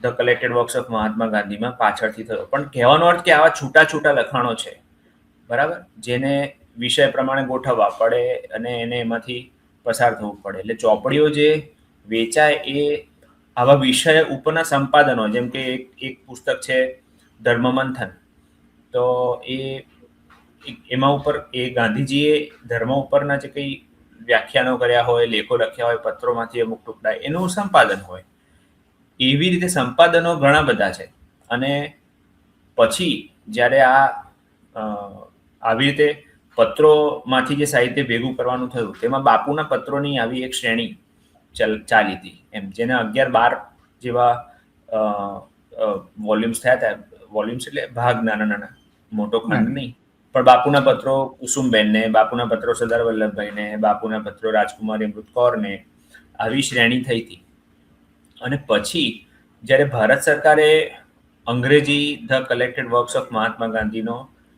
The collected works of મહાત્મા ગાંધીમાં પાછળથી થયો. પણ કહેવાનો અર્થ કે આવા છૂટા છૂટા લખાણો છે, બરાબર, જેને વિષય પ્રમાણે ગોઠવવા પડે અને એને એમાંથી પસાર થવું પડે. એટલે ચોપડીઓ જે વેચાય એ આવા વિષય ઉપરના સંપાદનો, જેમ કે એક પુસ્તક છે ધર્મમંથન, તો એમાં ઉપર એ ગાંધીજીએ ધર્મ ઉપરના જે કંઈ વ્યાખ્યાનો કર્યા હોય, લેખો લખ્યા હોય, પત્રોમાંથી અમુક ટુકડા, એનું સંપાદન હોય. એવી રીતે સંપાદનો ઘણા બધા છે. અને પછી જ્યારે આવી રીતે પત્રોમાંથી જે સાહિત્ય ભેગું કરવાનું થયું, તેમાં બાપુના પત્રોની આવી એક શ્રેણી ચાલી હતી એમ, જેને 11-12 જેવા વોલ્યુમ્સ થયા હતા. વોલ્યુમ્સ એટલે ભાગ, નાના નાના, મોટો ખંડ નહીં. પણ બાપુના પત્રો કુસુમબેનને, બાપુના પત્રો સરદાર વલ્લભભાઈને, બાપુના પત્રો રાજકુમારી અમૃત કૌરને, આવી શ્રેણી થઈ હતી. અને પછી જ્યારે ભારત સરકારે અંગ્રેજી ધ કલેક્ટેડ વર્ક્સ ઓફ મહાત્મા ગાંધીનો